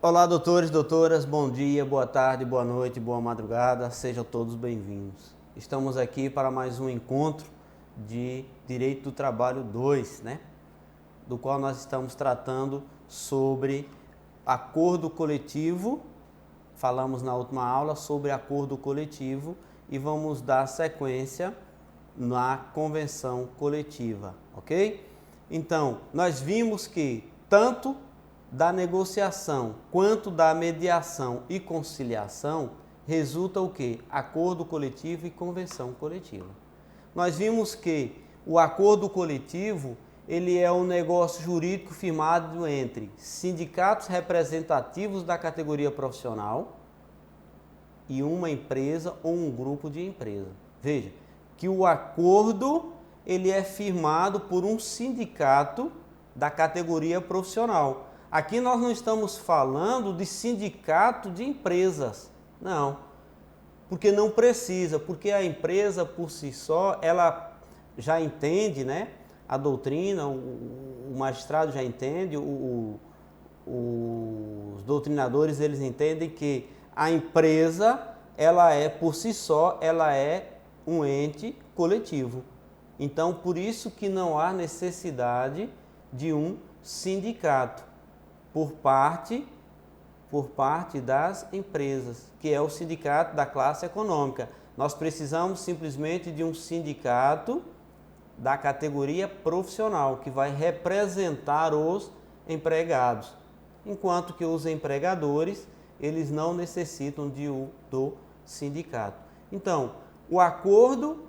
Olá, doutores, doutoras, bom dia, boa tarde, boa noite, boa madrugada, sejam todos bem-vindos. Estamos aqui para mais um encontro de Direito do Trabalho 2, do qual nós estamos tratando sobre acordo coletivo. Falamos na última aula sobre acordo coletivo e vamos dar sequência na convenção coletiva, ok? Então, nós vimos que tanto da negociação quanto da mediação e conciliação resulta o quê? Acordo coletivo e convenção coletiva. Nós vimos que o acordo coletivo ele é um negócio jurídico firmado entre sindicatos representativos da categoria profissional e uma empresa ou um grupo de empresas. Veja que o acordo ele é firmado por um sindicato da categoria profissional. Aqui nós não estamos falando de sindicato de empresas, não, porque não precisa, porque a empresa por si só, ela já entende, a doutrina, o magistrado já entende, os doutrinadores eles entendem que a empresa, ela é por si só, ela é um ente coletivo. Então, por isso que não há necessidade de um sindicato por parte das empresas, que é o sindicato da classe econômica. Nós precisamos simplesmente de um sindicato da categoria profissional, que vai representar os empregados, enquanto que os empregadores, eles não necessitam do sindicato. Então, o acordo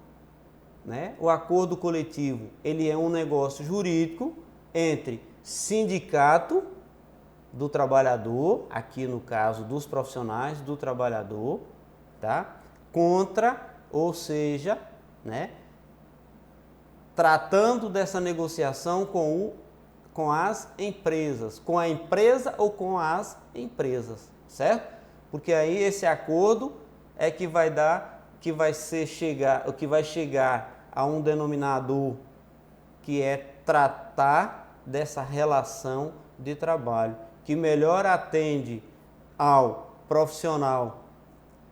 coletivo, ele é um negócio jurídico entre sindicato do trabalhador, aqui no caso dos profissionais do trabalhador, contra, ou seja, tratando dessa negociação com as empresas, com a empresa ou com as empresas, certo? Porque aí esse acordo é que vai chegar a um denominador que é tratar dessa relação de trabalho, que melhor atende ao profissional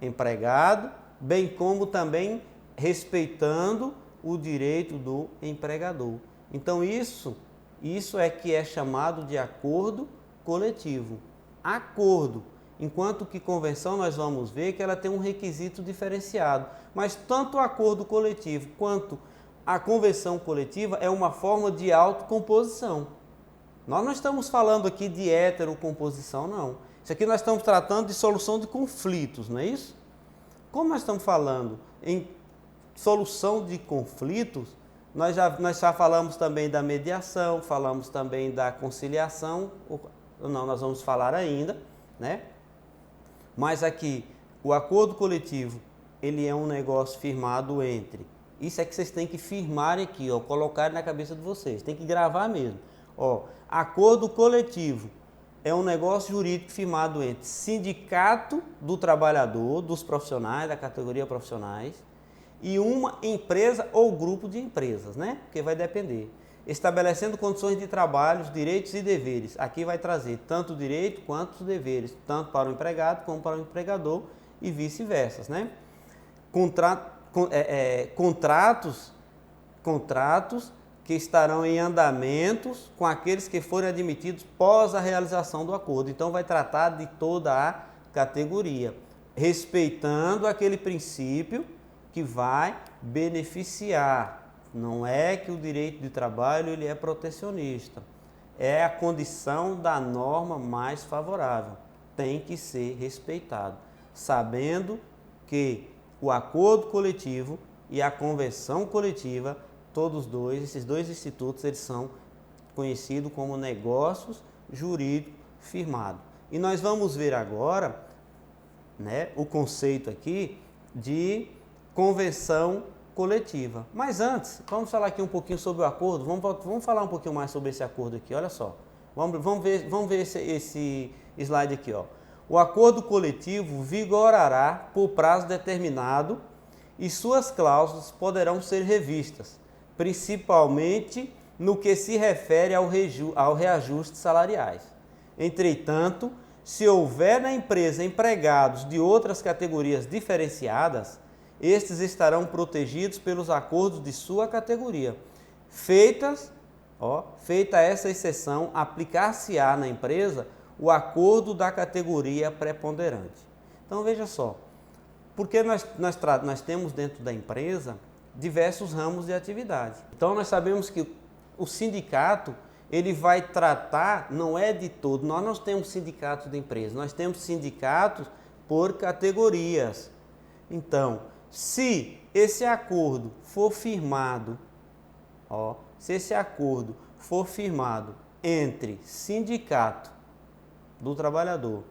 empregado, bem como também respeitando o direito do empregador. Então isso é que é chamado de acordo coletivo. Acordo, enquanto que convenção nós vamos ver que ela tem um requisito diferenciado, mas tanto o acordo coletivo quanto a convenção coletiva é uma forma de autocomposição. Nós não estamos falando aqui de heterocomposição, não. Isso aqui nós estamos tratando de solução de conflitos, não é isso? Como nós estamos falando em solução de conflitos, nós já falamos também da mediação, falamos também da conciliação, não, nós vamos falar ainda, Mas aqui, o acordo coletivo, ele é um negócio firmado entre... Isso é que vocês têm que firmar aqui, colocar na cabeça de vocês, tem que gravar mesmo. Acordo coletivo é um negócio jurídico firmado entre sindicato do trabalhador, dos profissionais, da categoria profissionais, e uma empresa ou grupo de empresas, Porque vai depender. Estabelecendo condições de trabalho, direitos e deveres. Aqui vai trazer tanto o direito quanto os deveres, tanto para o empregado como para o empregador e vice-versa, Contratos que estarão em andamentos com aqueles que forem admitidos pós a realização do acordo. Então, vai tratar de toda a categoria, respeitando aquele princípio que vai beneficiar. Não é que o direito de trabalho ele é protecionista, é a condição da norma mais favorável. Tem que ser respeitado, sabendo que o acordo coletivo e a convenção coletiva, esses dois institutos, eles são conhecidos como negócios jurídicos firmados. E nós vamos ver agora, o conceito aqui de convenção coletiva. Mas antes, vamos falar aqui um pouquinho sobre o acordo. Vamos falar um pouquinho mais sobre esse acordo aqui, olha só. Vamos ver esse slide aqui, O acordo coletivo vigorará por prazo determinado e suas cláusulas poderão ser revistas, principalmente no que se refere ao reajuste salariais. Entretanto, Se houver na empresa empregados de outras categorias diferenciadas, estes estarão protegidos pelos acordos de sua categoria. Feita essa exceção, aplicar-se-á na empresa o acordo da categoria preponderante. Então veja só, porque nós temos dentro da empresa diversos ramos de atividade. Então nós sabemos que o sindicato, ele vai tratar, não é de todo, nós não temos sindicatos de empresa, nós temos sindicatos por categorias. Então, se esse acordo for firmado, entre sindicato do trabalhador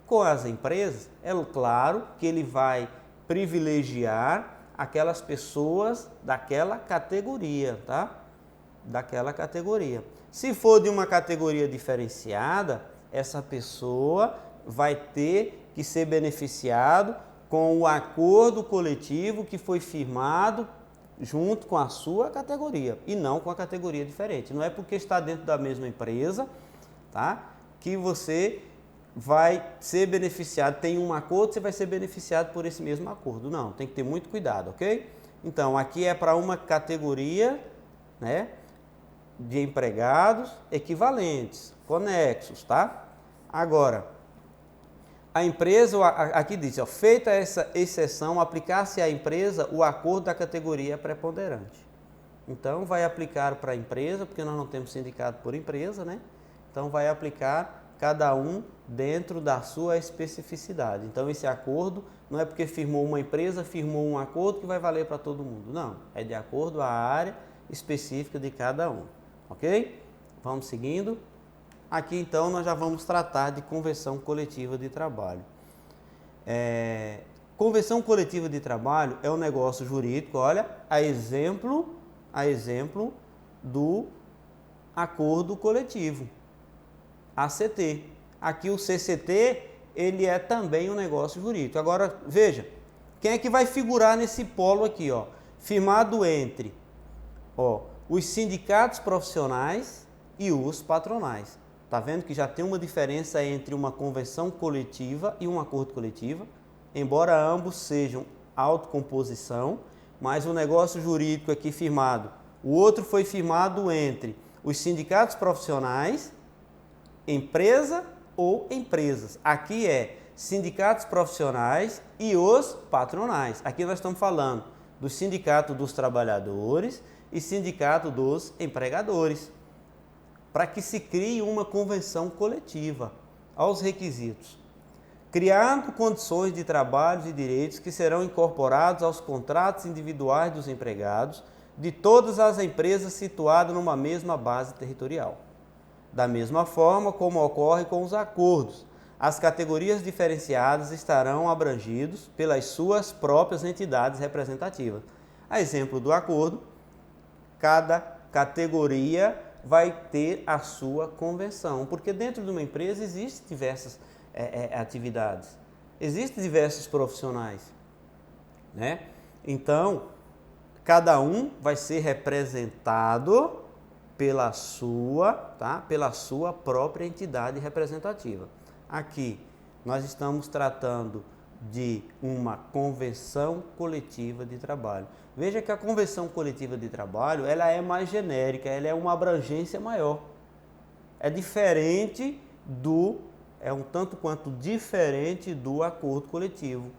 com as empresas, é claro que ele vai privilegiar aquelas pessoas daquela categoria, tá? Daquela categoria. Se for de uma categoria diferenciada, essa pessoa vai ter que ser beneficiado com o acordo coletivo que foi firmado junto com a sua categoria e não com a categoria diferente. Não é porque está dentro da mesma empresa, tá, que você vai ser beneficiado, tem um acordo, você vai ser beneficiado por esse mesmo acordo. Não, tem que ter muito cuidado, ok? Então, aqui é para uma categoria, né, de empregados equivalentes, conexos, tá? Agora, a empresa, aqui diz, feita essa exceção, aplicar-se à empresa o acordo da categoria preponderante. Então, vai aplicar para a empresa, porque nós não temos sindicato por empresa, né? Então, vai aplicar cada um dentro da sua especificidade. Então, esse acordo não é porque firmou uma empresa, firmou um acordo que vai valer para todo mundo. Não, é de acordo à área específica de cada um. Ok? Vamos seguindo. Aqui, então, nós já vamos tratar de convenção coletiva de trabalho. Convenção coletiva de trabalho é um negócio jurídico, olha, a exemplo do acordo coletivo, ACT. Aqui o CCT, ele é também um negócio jurídico. Agora, veja, quem é que vai figurar nesse polo aqui, ó? Firmado entre, os sindicatos profissionais e os patronais. Tá vendo que já tem uma diferença entre uma convenção coletiva e um acordo coletivo, embora ambos sejam autocomposição, mas o negócio jurídico aqui firmado, o outro foi firmado entre os sindicatos profissionais, empresa ou empresas. Aqui é sindicatos profissionais e os patronais. Aqui nós estamos falando do sindicato dos trabalhadores e sindicato dos empregadores, para que se crie uma convenção coletiva. Aos requisitos: criando condições de trabalho e direitos que serão incorporados aos contratos individuais dos empregados de todas as empresas situadas numa mesma base territorial. Da mesma forma como ocorre com os acordos, as categorias diferenciadas estarão abrangidos pelas suas próprias entidades representativas. A exemplo do acordo, cada categoria vai ter a sua convenção, porque dentro de uma empresa existem diversas atividades, existem diversos profissionais, né? Então, cada um vai ser representado pela sua própria entidade representativa. Aqui nós estamos tratando de uma convenção coletiva de trabalho. Veja que a convenção coletiva de trabalho, ela é mais genérica, ela é uma abrangência maior. É diferente é um tanto quanto diferente do acordo coletivo.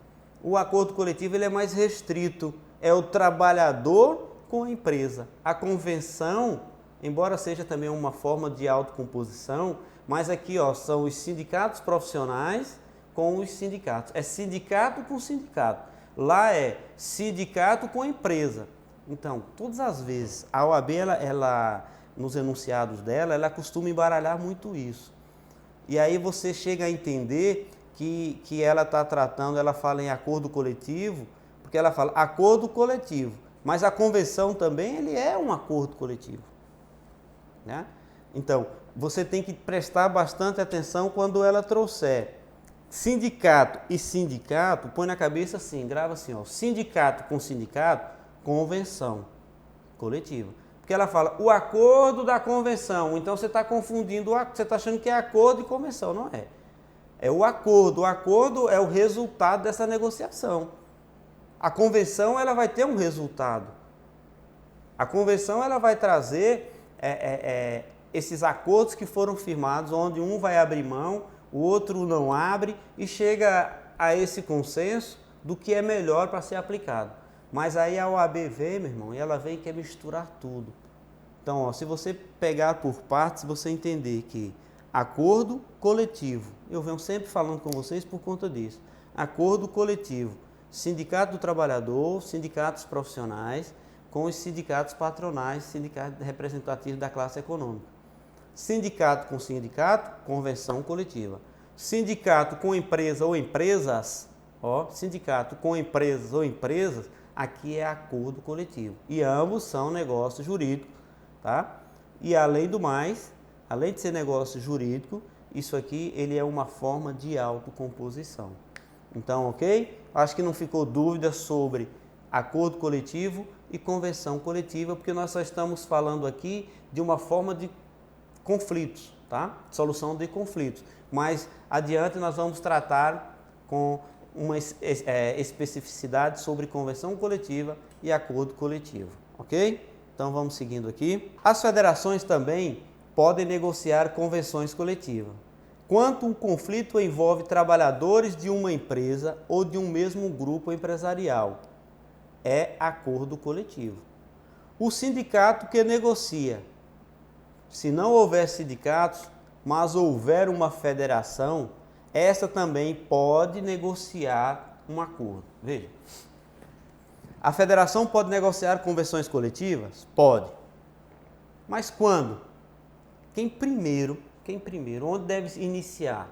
O acordo coletivo, ele é mais restrito, é o trabalhador com a empresa. A convenção, embora seja também uma forma de autocomposição, mas aqui são os sindicatos profissionais com os sindicatos. É sindicato com sindicato. Lá é sindicato com empresa. Então, todas as vezes, a OAB, ela nos enunciados dela, ela costuma embaralhar muito isso. E aí você chega a entender que ela está tratando, ela fala em acordo coletivo, porque ela fala acordo coletivo, mas a convenção também, ele é um acordo coletivo, né? Então, você tem que prestar bastante atenção quando ela trouxer sindicato e sindicato, põe na cabeça assim, grava assim, sindicato com sindicato, convenção coletiva. Porque ela fala o acordo da convenção, então você está confundindo, você está achando que é acordo e convenção, não é. É o acordo. O acordo é o resultado dessa negociação. A convenção ela vai ter um resultado. A convenção ela vai trazer esses acordos que foram firmados, onde um vai abrir mão, o outro não abre e chega a esse consenso do que é melhor para ser aplicado. Mas aí a OAB vem, meu irmão, e ela vem e quer misturar tudo. Então, ó, se você pegar por partes, você entender que acordo coletivo, eu venho sempre falando com vocês por conta disso. Acordo coletivo, sindicato do trabalhador, sindicatos profissionais, com os sindicatos patronais, sindicatos representativos da classe econômica. Sindicato com sindicato, convenção coletiva. Sindicato com empresa ou empresas, ó, sindicato com empresas ou empresas, aqui é acordo coletivo. E ambos são negócio jurídico, tá? E além do mais, além de ser negócio jurídico, isso aqui ele é uma forma de autocomposição. Então, ok? Acho que não ficou dúvida sobre acordo coletivo e convenção coletiva, porque nós só estamos falando aqui de uma forma de conflitos, tá? Solução de conflitos. Mas adiante nós vamos tratar com uma especificidade sobre convenção coletiva e acordo coletivo, ok? Então vamos seguindo aqui. As federações também podem negociar convenções coletivas. Quando um conflito envolve trabalhadores de uma empresa ou de um mesmo grupo empresarial, é acordo coletivo. O sindicato que negocia. Se não houver sindicatos, mas houver uma federação, essa também pode negociar um acordo. Veja, a federação pode negociar convenções coletivas? Pode. Mas quando? Quem primeiro, onde deve iniciar?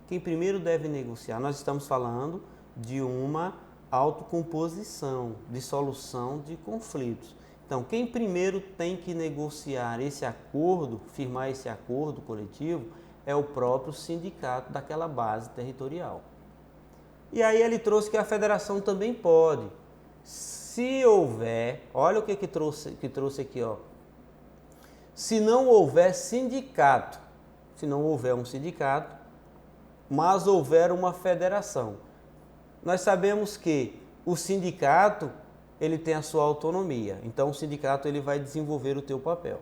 Quem primeiro deve negociar? Nós estamos falando de uma autocomposição, de solução de conflitos. Então, quem primeiro tem que negociar esse acordo, firmar esse acordo coletivo, é o próprio sindicato daquela base territorial. E aí ele trouxe que a federação também pode. Se houver, olha o que trouxe aqui, ó. Se não houver sindicato, se não houver um sindicato, mas houver uma federação. Nós sabemos que o sindicato ele tem a sua autonomia, então o sindicato ele vai desenvolver o teu papel.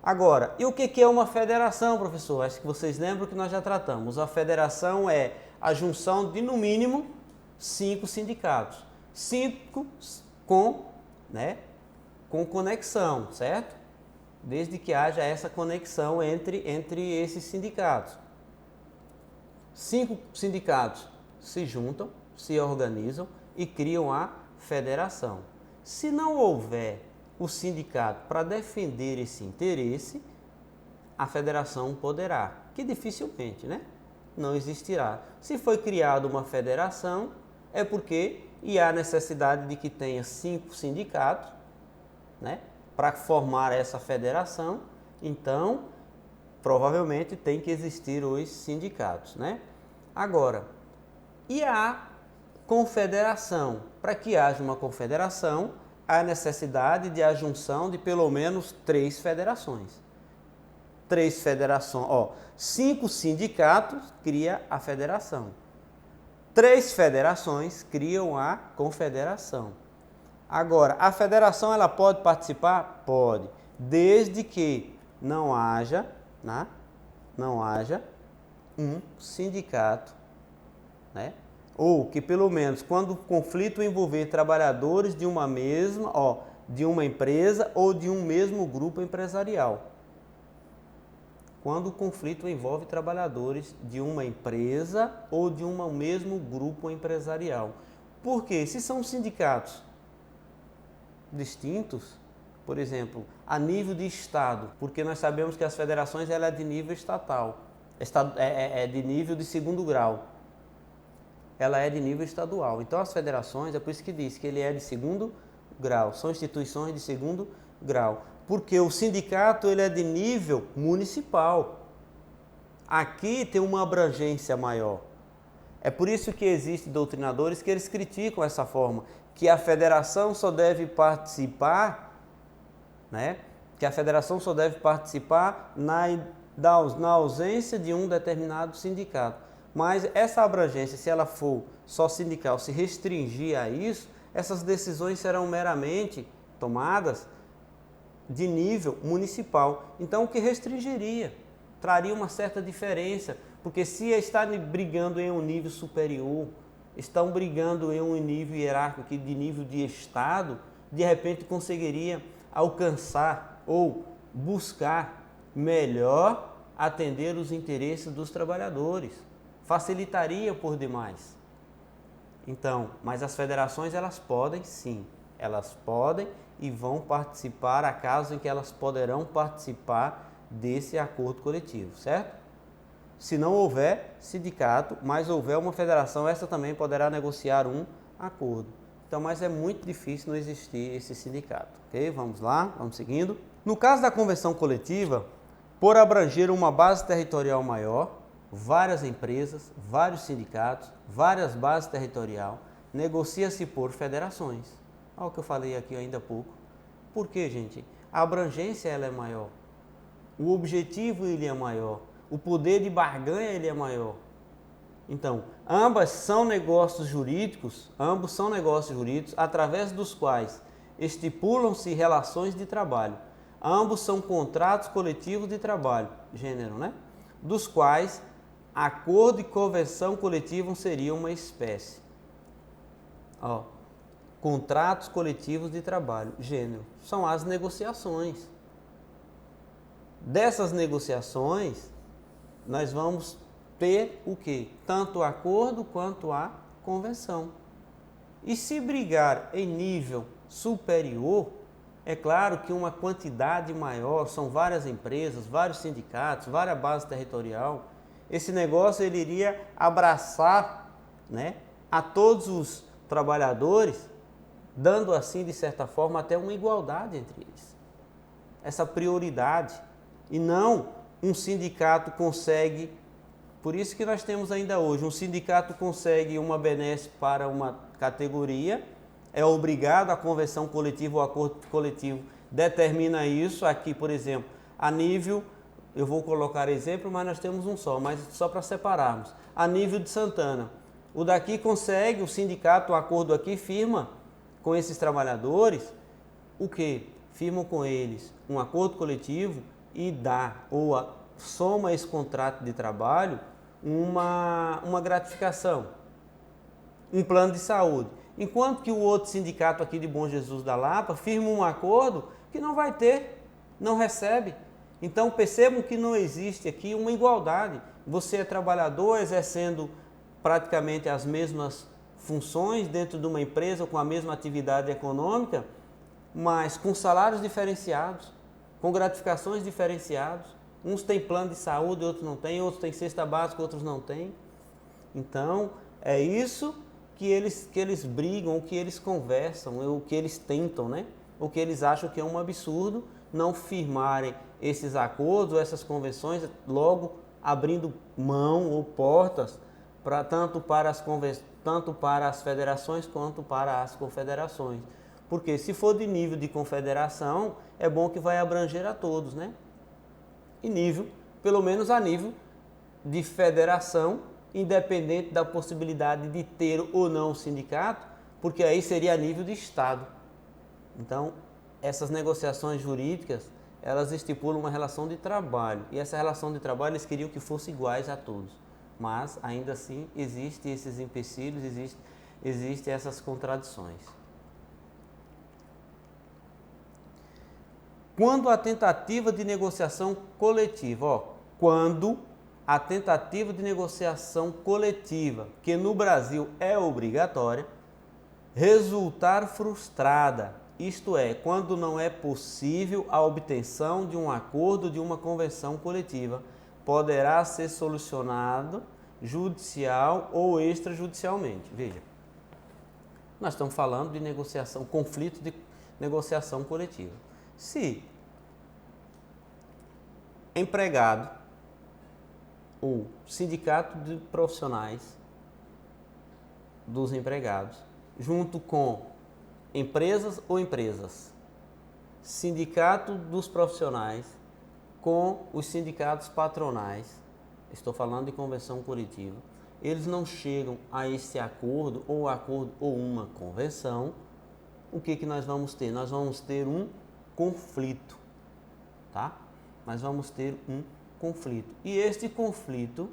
Agora, e o que é uma federação, professor? Acho que vocês lembram que nós já tratamos. A federação é a junção de, no mínimo, 5 sindicatos. 5 com conexão, certo? Desde que haja essa conexão entre esses sindicatos. 5 sindicatos se juntam, se organizam e criam a federação. Se não houver o sindicato para defender esse interesse, a federação poderá, que dificilmente, não existirá. Se foi criada uma federação, é porque há necessidade de que tenha 5 sindicatos, para formar essa federação, então provavelmente tem que existir os sindicatos, Agora, e a confederação? Para que haja uma confederação, há necessidade de a junção de pelo menos 3 federações. 3 federações, 5 sindicatos cria a federação. 3 federações criam a confederação. Agora, a federação ela pode participar? Pode, desde que não haja um sindicato, ou que pelo menos quando o conflito envolver trabalhadores de uma mesma, de uma empresa ou de um mesmo grupo empresarial. Quando o conflito envolve trabalhadores de uma empresa ou de um mesmo grupo empresarial. Por quê? Se são sindicatos distintos, por exemplo, a nível de estado, porque nós sabemos que as federações ela é de nível estatal, é de nível de 2º grau. Ela é de nível estadual. Então as federações, é por isso que diz que ele é de 2º grau, são instituições de 2º grau, porque o sindicato ele é de nível municipal. Aqui tem uma abrangência maior. É por isso que existem doutrinadores que eles criticam essa forma, que a federação só deve participar, que a federação só deve participar na ausência de um determinado sindicato. Mas essa abrangência, se ela for só sindical, se restringir a isso, essas decisões serão meramente tomadas de nível municipal. Então, o que restringiria? Traria uma certa diferença, porque se está brigando em um nível superior, estão brigando em um nível hierárquico de nível de Estado, de repente conseguiria alcançar ou buscar melhor atender os interesses dos trabalhadores. Facilitaria por demais. Então, mas as federações elas podem sim, elas podem e vão participar a caso em que elas poderão participar desse acordo coletivo, certo? Se não houver sindicato, mas houver uma federação, essa também poderá negociar um acordo. Então, mas é muito difícil não existir esse sindicato, ok? Vamos lá, vamos seguindo. No caso da convenção coletiva, por abranger uma base territorial maior, várias empresas, vários sindicatos, várias bases territoriais, negocia-se por federações. Olha o que eu falei aqui ainda há pouco. Por quê, gente? A abrangência ela é maior. O objetivo ele é maior. O poder de barganha ele é maior. Então, ambos são negócios jurídicos através dos quais estipulam-se relações de trabalho. Ambos são contratos coletivos de trabalho, gênero, né? Dos quais acordo e convenção coletiva seriam uma espécie. Ó, contratos coletivos de trabalho, gênero, são as negociações. Dessas negociações, nós vamos ter o quê? Tanto o acordo quanto a convenção. E se brigar em nível superior, é claro que uma quantidade maior, são várias empresas, vários sindicatos, várias bases territoriais, esse negócio ele iria abraçar, né, a todos os trabalhadores, dando assim, de certa forma, até uma igualdade entre eles. Essa prioridade. E não um sindicato consegue, por isso que nós temos ainda hoje, um sindicato consegue uma benesse para uma categoria, é obrigado, a convenção coletiva ou acordo coletivo determina isso. Aqui, por exemplo, a nível, eu vou colocar exemplo, mas nós temos um só, mas só para separarmos. A nível de Santana, o daqui consegue, o sindicato, o acordo aqui firma com esses trabalhadores, o que? Firmam com eles um acordo coletivo e dá, ou soma esse contrato de trabalho, uma gratificação, um plano de saúde. Enquanto que o outro sindicato aqui de Bom Jesus da Lapa firma um acordo que não vai ter, não recebe. Então percebam que não existe aqui uma igualdade. Você é trabalhador exercendo praticamente as mesmas funções dentro de uma empresa com a mesma atividade econômica, mas com salários diferenciados, com gratificações diferenciadas. Uns têm plano de saúde, outros não têm, outros têm cesta básica, outros não têm. Então, é isso que eles brigam, o que eles conversam, o que eles tentam, né? O que eles acham que é um absurdo não firmarem esses acordos, essas convenções, logo abrindo mão ou portas tanto para as federações quanto para as confederações. Porque se for de nível de confederação, é bom que vai abranger a todos, né? E nível, pelo menos a nível de federação, independente da possibilidade de ter ou não sindicato, porque aí seria a nível de Estado. Então, essas negociações jurídicas, elas estipulam uma relação de trabalho. E essa relação de trabalho eles queriam que fosse iguais a todos. Mas, ainda assim, existem esses empecilhos, existem essas contradições. Quando a tentativa de negociação coletiva, quando a tentativa de negociação coletiva, que no Brasil é obrigatória, resultar frustrada, isto é, quando não é possível a obtenção de um acordo de uma convenção coletiva, poderá ser solucionado judicial ou extrajudicialmente. Veja, nós estamos falando de negociação, conflito de negociação coletiva. Se empregado ou sindicato de profissionais dos empregados, junto com empresas ou empresas, sindicato dos profissionais com os sindicatos patronais, estou falando de convenção coletiva, eles não chegam a esse acordo ou uma convenção, o que nós vamos ter? Nós vamos ter um conflito, tá? Nós vamos ter um conflito. E este conflito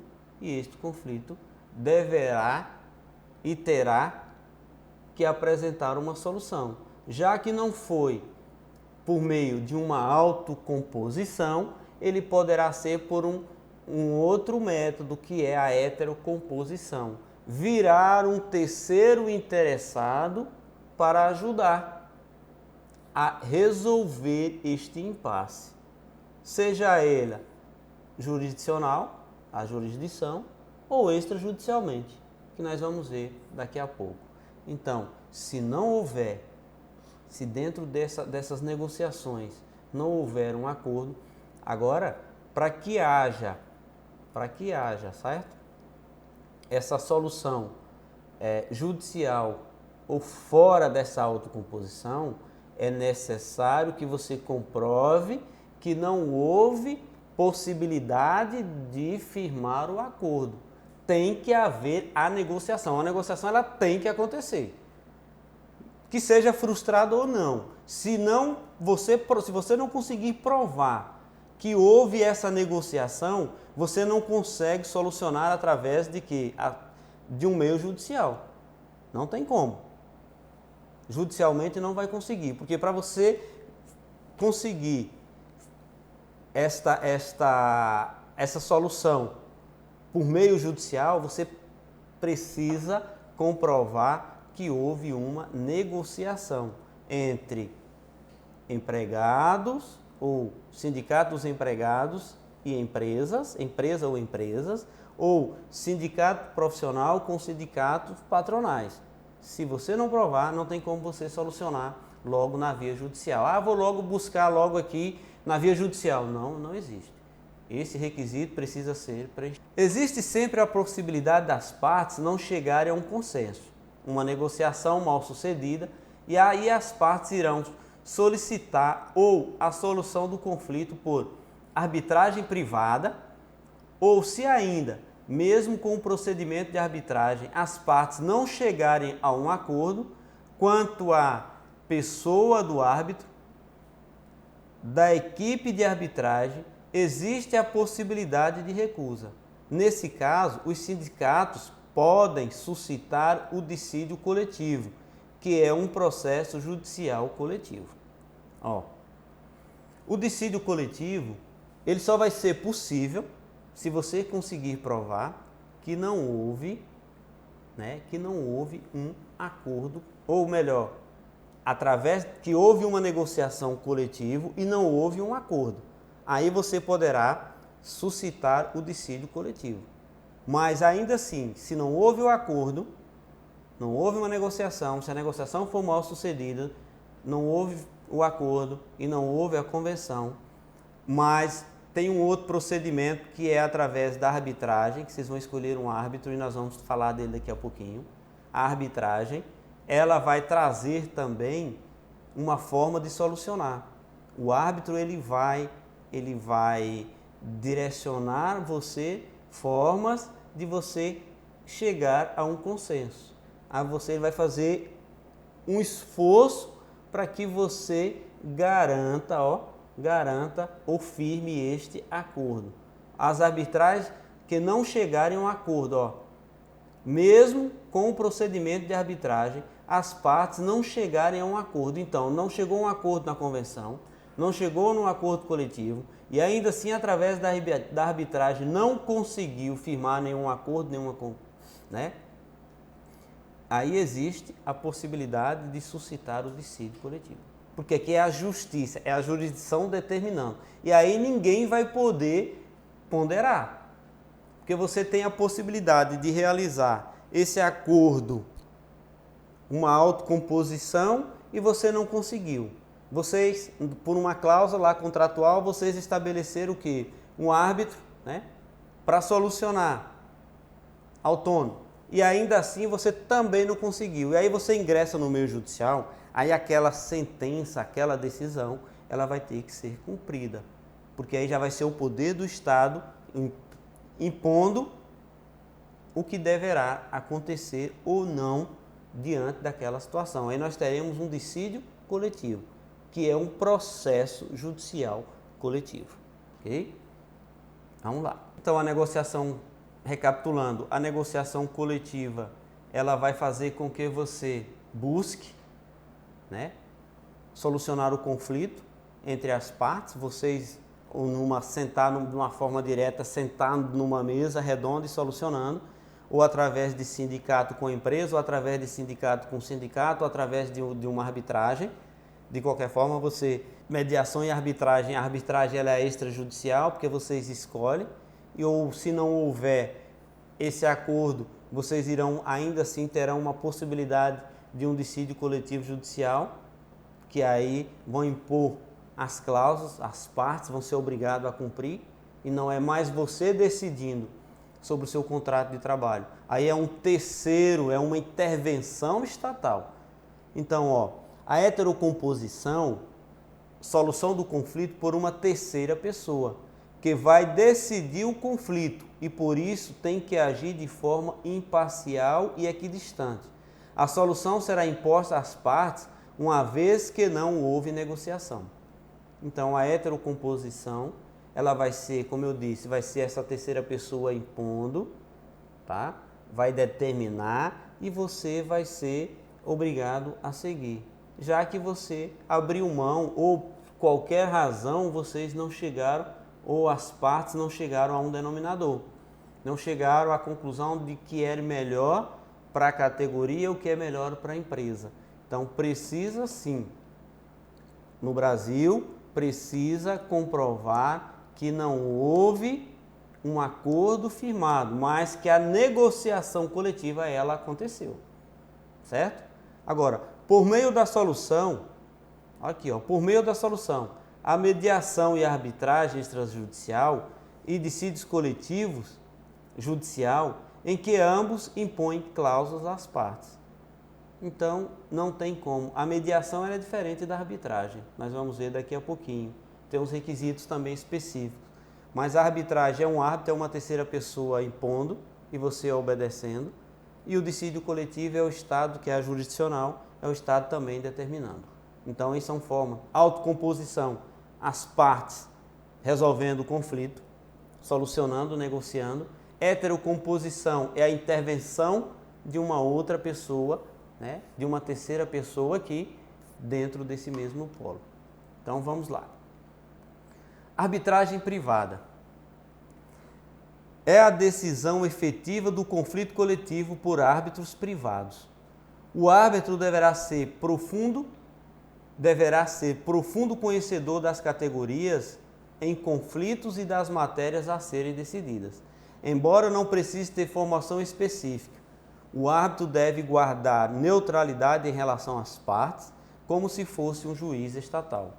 deverá e terá que apresentar uma solução. Já que não foi por meio de uma autocomposição, ele poderá ser por um outro método, que é a heterocomposição. Virar um terceiro interessado para ajudar a resolver este impasse. Seja ele jurisdicional, a jurisdição, ou extrajudicialmente, que nós vamos ver daqui a pouco. Então, se dentro dessas negociações não houver um acordo, agora, para que haja, certo? Essa solução judicial ou fora dessa autocomposição, é necessário que você comprove que não houve possibilidade de firmar o acordo. Tem que haver a negociação. A negociação ela tem que acontecer. Que seja frustrado ou não. Se você não conseguir provar que houve essa negociação, você não consegue solucionar através de quê? De um meio judicial. Não tem como. Judicialmente não vai conseguir, porque para você conseguir essa solução por meio judicial, você precisa comprovar que houve uma negociação entre empregados ou sindicato dos empregados e empresa ou empresas, ou sindicato profissional com sindicatos patronais. Se você não provar, não tem como você solucionar logo na via judicial. Vou logo buscar logo aqui na via judicial. Não existe. Esse requisito precisa ser preenchido. Existe sempre a possibilidade das partes não chegarem a um consenso, uma negociação mal sucedida, e aí as partes irão solicitar ou a solução do conflito por arbitragem privada, ou se ainda, mesmo com o procedimento de arbitragem, as partes não chegarem a um acordo quanto à pessoa do árbitro, da equipe de arbitragem, existe a possibilidade de recusa. Nesse caso, os sindicatos podem suscitar o dissídio coletivo, que é um processo judicial coletivo. O dissídio coletivo, ele só vai ser possível se você conseguir provar que não houve um acordo, ou melhor, através que houve uma negociação coletiva e não houve um acordo. Aí você poderá suscitar o dissídio coletivo. Mas ainda assim, se não houve o acordo, não houve uma negociação, se a negociação for mal sucedida, não houve o acordo e não houve a convenção, mas tem um outro procedimento que é através da arbitragem, que vocês vão escolher um árbitro e nós vamos falar dele daqui a pouquinho. A arbitragem, ela vai trazer também uma forma de solucionar. O árbitro ele vai direcionar você formas de você chegar a um consenso. Ele vai fazer um esforço para que você garanta ou firme este acordo. As arbitragens que não chegarem a um acordo, mesmo com o procedimento de arbitragem, as partes não chegarem a um acordo. Então, não chegou a um acordo na convenção, não chegou num acordo coletivo e ainda assim, através da arbitragem, não conseguiu firmar nenhum acordo, aí existe a possibilidade de suscitar o dissídio coletivo. Porque aqui é a justiça, é a jurisdição determinando. E aí ninguém vai poder ponderar. Porque você tem a possibilidade de realizar esse acordo, uma autocomposição, e você não conseguiu. Vocês, por uma cláusula lá contratual, vocês estabeleceram o quê? Um árbitro, para solucionar, autônomo. E ainda assim você também não conseguiu. E aí você ingressa no meio judicial, aí aquela sentença, aquela decisão, ela vai ter que ser cumprida. Porque aí já vai ser o poder do Estado impondo o que deverá acontecer ou não diante daquela situação. Aí nós teremos um dissídio coletivo, que é um processo judicial coletivo. Ok? Vamos lá. Então, a negociação, recapitulando, a negociação coletiva, ela vai fazer com que você busque, né, solucionar o conflito entre as partes, vocês sentar numa forma direta, sentar numa mesa redonda e solucionando, ou através de sindicato com empresa, ou através de sindicato com sindicato, ou através de uma arbitragem. De qualquer forma, mediação e arbitragem, a arbitragem ela é extrajudicial, porque vocês escolhem, ou se não houver esse acordo, vocês ainda assim terão uma possibilidade de um dissídio coletivo judicial, que aí vão impor as cláusulas, as partes vão ser obrigadas a cumprir, e não é mais você decidindo sobre o seu contrato de trabalho. Aí é um terceiro, é uma intervenção estatal. Então, a heterocomposição, solução do conflito por uma terceira pessoa, que vai decidir o conflito e por isso tem que agir de forma imparcial e equidistante. A solução será imposta às partes uma vez que não houve negociação. Então, a heterocomposição, ela vai ser, como eu disse, vai ser essa terceira pessoa impondo, tá? Vai determinar e você vai ser obrigado a seguir. Já que você abriu mão ou qualquer razão vocês não chegaram, ou as partes não chegaram a um denominador. Não chegaram à conclusão de que é melhor para a categoria ou que é melhor para a empresa. Então, precisa sim, no Brasil, precisa comprovar que não houve um acordo firmado, mas que a negociação coletiva ela aconteceu, certo? Agora, por meio da solução, por meio da solução, a mediação e a arbitragem extrajudicial e dissídios coletivos judicial, em que ambos impõem cláusulas às partes. Então, não tem como. A mediação é diferente da arbitragem. Nós vamos ver daqui a pouquinho. Tem uns requisitos também específicos. Mas a arbitragem é um árbitro, é uma terceira pessoa impondo e você obedecendo. E o dissídio coletivo é o Estado, que é a jurisdicional, é o Estado também determinando. Então, isso são formas. Autocomposição, as partes resolvendo o conflito, solucionando, negociando. Heterocomposição é a intervenção de uma outra pessoa, né, de uma terceira pessoa aqui dentro desse mesmo polo. Então vamos lá. Arbitragem privada é a decisão efetiva do conflito coletivo por árbitros privados. O árbitro deverá ser profundo conhecedor das categorias em conflitos e das matérias a serem decididas. Embora não precise ter formação específica, o árbitro deve guardar neutralidade em relação às partes, como se fosse um juiz estatal.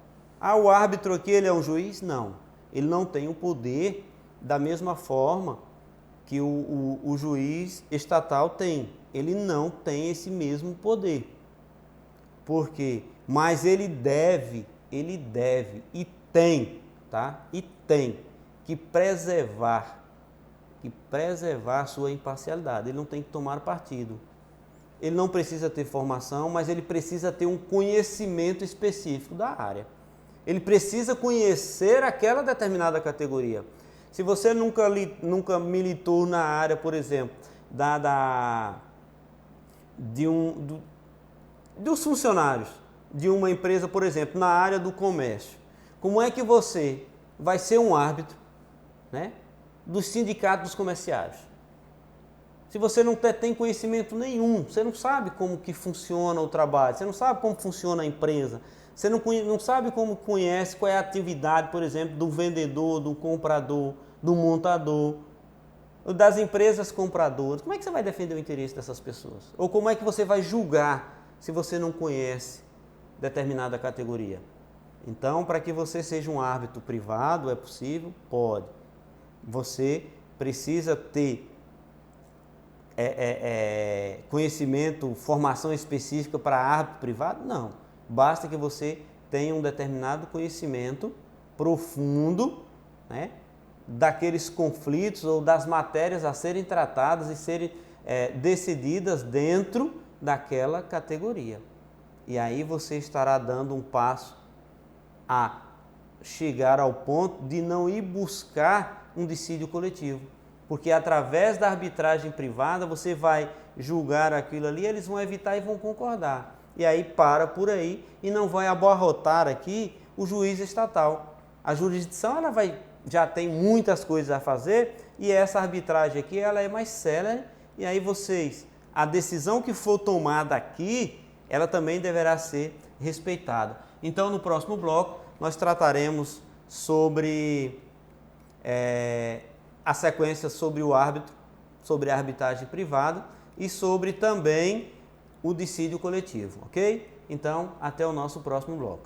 O árbitro aqui ele é um juiz? Não. Ele não tem o poder da mesma forma que o juiz estatal tem. Ele não tem esse mesmo poder. Por quê? Mas ele deve e tem, tá? E tem que preservar sua imparcialidade. Ele não tem que tomar partido. Ele não precisa ter formação, mas ele precisa ter um conhecimento específico da área. Ele precisa conhecer aquela determinada categoria. Se você nunca militou na área, por exemplo, dos funcionários de uma empresa, por exemplo, na área do comércio, como é que você vai ser um árbitro, né, dos sindicatos dos comerciários? Se você não tem conhecimento nenhum, você não sabe como que funciona o trabalho, você não sabe como funciona a empresa, você não sabe como conhece qual é a atividade, por exemplo, do vendedor, do comprador, do montador, das empresas compradoras. Como é que você vai defender o interesse dessas pessoas? Ou como é que você vai julgar se você não conhece determinada categoria? Então, para que você seja um árbitro privado, é possível? Pode. Você precisa ter conhecimento, formação específica para árbitro privado? Não. Basta que você tenha um determinado conhecimento profundo, né, daqueles conflitos ou das matérias a serem tratadas e serem decididas dentro daquela categoria. E aí você estará dando um passo a chegar ao ponto de não ir buscar um dissídio coletivo. Porque através da arbitragem privada você vai julgar aquilo ali, eles vão evitar e vão concordar. E aí para por aí e não vai abarrotar aqui o juiz estatal. A jurisdição já tem muitas coisas a fazer e essa arbitragem aqui ela é mais célere e aí a decisão que for tomada aqui, ela também deverá ser respeitada. Então no próximo bloco nós trataremos sobre a sequência sobre o árbitro, sobre a arbitragem privada e sobre também o dissídio coletivo, ok? Então, até o nosso próximo bloco.